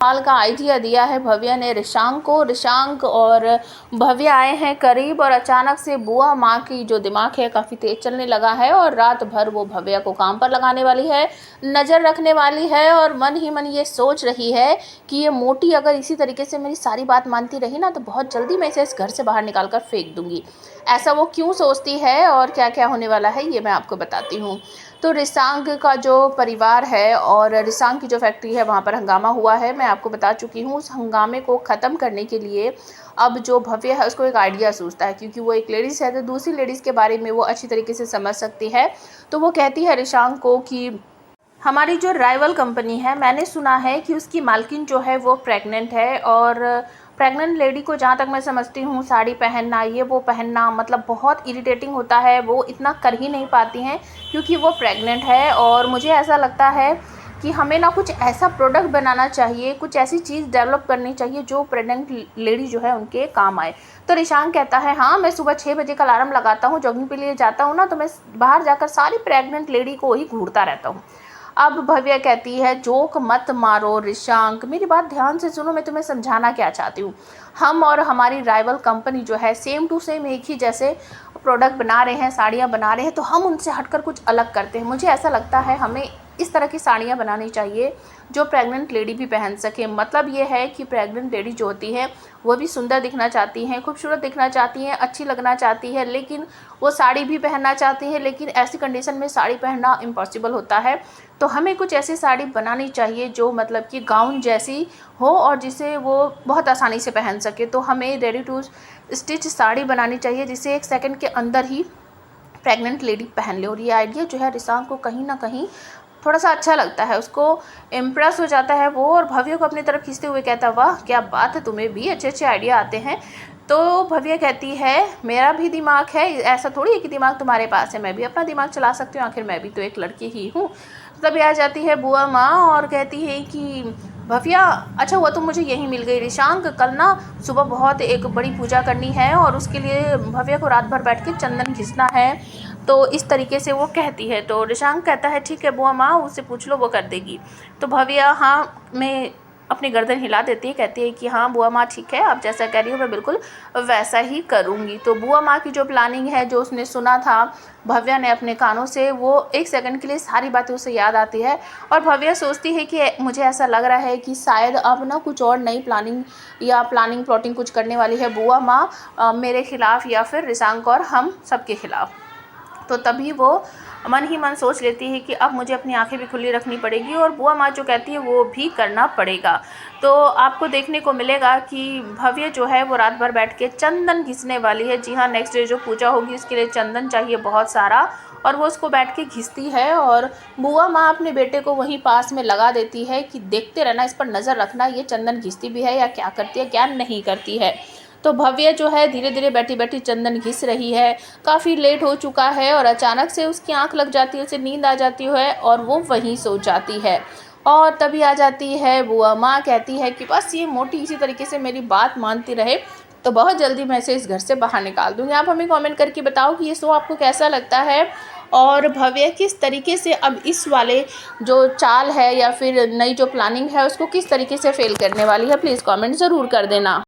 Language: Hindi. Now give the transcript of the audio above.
कमाल का आइडिया दिया है भव्या ने रिशांक को। रिशांक और भव्या आए हैं करीब और अचानक से बुआ माँ की जो दिमाग है काफ़ी तेज चलने लगा है और रात भर वो भव्या को काम पर लगाने वाली है, नज़र रखने वाली है और मन ही मन ये सोच रही है कि ये मोटी अगर इसी तरीके से मेरी सारी बात मानती रही ना तो बहुत जल्दी मैं इसे इस घर से बाहर निकाल कर फेंक दूंगी। ऐसा वो क्यों सोचती है और क्या क्या होने वाला है ये मैं आपको बताती हूँ। तो रिशांक का जो परिवार है और रिशांक की जो फैक्ट्री है वहाँ पर हंगामा हुआ है, मैं आपको बता चुकी हूँ। उस हंगामे को ख़त्म करने के लिए अब जो भव्य है उसको एक आइडिया सूझता है, क्योंकि वो एक लेडीज़ है तो दूसरी लेडीज़ के बारे में वो अच्छी तरीके से समझ सकती है। तो वो कहती है रिशांक को कि हमारी जो राइवल कंपनी है, मैंने सुना है कि उसकी मालकिन जो है वो प्रेग्नेंट है और प्रेग्नेंट लेडी को जहाँ तक मैं समझती हूँ साड़ी पहनना ये वो पहनना मतलब बहुत इरिटेटिंग होता है, वो इतना कर ही नहीं पाती हैं क्योंकि वो प्रेग्नेंट है। और मुझे ऐसा लगता है कि हमें ना कुछ ऐसा प्रोडक्ट बनाना चाहिए, कुछ ऐसी चीज़ डेवलप करनी चाहिए जो प्रेग्नेंट लेडी जो है उनके काम आए। तो रिशांक कहता है हाँ, मैं सुबह 6 बजे का अलार्म लगाता हूँ, जॉगिंग के लिए जाता हूँ ना तो मैं बाहर जाकर सारी प्रेग्नेंट लेडी को ही घूरता रहता हूँ। अब भव्या कहती है जोक मत मारो रिशांक, मेरी बात ध्यान से सुनो, मैं तुम्हें समझाना क्या चाहती हूँ। हम और हमारी राइवल कंपनी जो है सेम टू सेम एक ही जैसे प्रोडक्ट बना रहे हैं, साड़ियाँ बना रहे हैं, तो हम उनसे हटकर कुछ अलग करते हैं। मुझे ऐसा लगता है हमें इस तरह की साड़ियाँ बनानी चाहिए जो प्रेग्नेंट लेडी भी पहन सके। मतलब ये है कि प्रेग्नेंट लेडी जो होती है वो भी सुंदर दिखना चाहती हैं, खूबसूरत दिखना चाहती हैं, अच्छी लगना चाहती है, लेकिन वो साड़ी भी पहनना चाहती हैं, लेकिन ऐसी कंडीशन में साड़ी पहनना इम्पॉसिबल होता है। तो हमें कुछ ऐसी साड़ी बनानी चाहिए जो मतलब कि गाउन जैसी हो और जिसे वो बहुत आसानी से पहन सके। तो हमें रेडी टू स्टिच साड़ी बनानी चाहिए जिसे 1 सेकंड के अंदर ही प्रेग्नेंट लेडी पहन ले। और ये आइडिया जो है रिशांक को कहीं ना कहीं थोड़ा सा अच्छा लगता है, उसको इम्प्रेस हो जाता है वो और भव्य को अपनी तरफ खींचते हुए कहता है वाह क्या बात है, तुम्हें भी अच्छे अच्छे आइडिया आते हैं। तो भव्य कहती है मेरा भी दिमाग है, ऐसा थोड़ी है कि दिमाग तुम्हारे पास है, मैं भी अपना दिमाग चला सकती हूँ, आखिर मैं भी तो एक लड़की ही हूँ। तभी आ जाती है बुआ माँ और कहती है कि भव्या अच्छा हुआ तुम मुझे यहीं मिल गई। रिशांक कल ना सुबह बहुत एक बड़ी पूजा करनी है और उसके लिए भव्या को रात भर बैठ के चंदन घिसना है। तो इस तरीके से वो कहती है। तो रिशांक कहता है ठीक है बुआ माँ, उससे पूछ लो वो कर देगी। तो भव्या हाँ में अपनी गर्दन हिला देती है, कहती है कि हाँ बुआ माँ ठीक है, आप जैसा कह रही हो मैं बिल्कुल वैसा ही करूँगी। तो बुआ माँ की जो प्लानिंग है, जो उसने सुना था भव्या ने अपने कानों से, वो 1 सेकंड के लिए सारी बातें उसे याद आती है और भव्या सोचती है कि मुझे ऐसा लग रहा है कि शायद अब ना कुछ और नई प्लानिंग या प्लॉटिंग कुछ करने वाली है बुआ माँ मेरे खिलाफ़ या फिर रिशांक और हम सबके खिलाफ़। तो तभी वो मन ही मन सोच लेती है कि अब मुझे अपनी आंखें भी खुली रखनी पड़ेगी और बुआ माँ जो कहती है वो भी करना पड़ेगा। तो आपको देखने को मिलेगा कि भव्य जो है वो रात भर बैठ के चंदन घिसने वाली है। जी हाँ, नेक्स्ट डे जो पूजा होगी उसके लिए चंदन चाहिए बहुत सारा और वो उसको बैठ के घिसती है और बुआ माँ अपने बेटे को वहीं पास में लगा देती है कि देखते रहना, इस पर नज़र रखना, ये चंदन घिसती भी है या क्या करती है क्या नहीं करती है। तो भव्य जो है धीरे धीरे बैठी बैठी चंदन घिस रही है, काफ़ी लेट हो चुका है और अचानक से उसकी आंख लग जाती है, उसे नींद आ जाती है और वो वहीं सो जाती है। और तभी आ जाती है बुआ माँ, कहती है कि बस ये मोटी इसी तरीके से मेरी बात मानती रहे तो बहुत जल्दी मैं इसे इस घर से बाहर निकाल दूँगी। आप हमें कमेंट करके बताओ कि ये शो आपको कैसा लगता है और भव्य किस तरीके से अब इस वाले जो चाल है या फिर नई जो प्लानिंग है उसको किस तरीके से फेल करने वाली है। प्लीज़ कमेंट ज़रूर कर देना।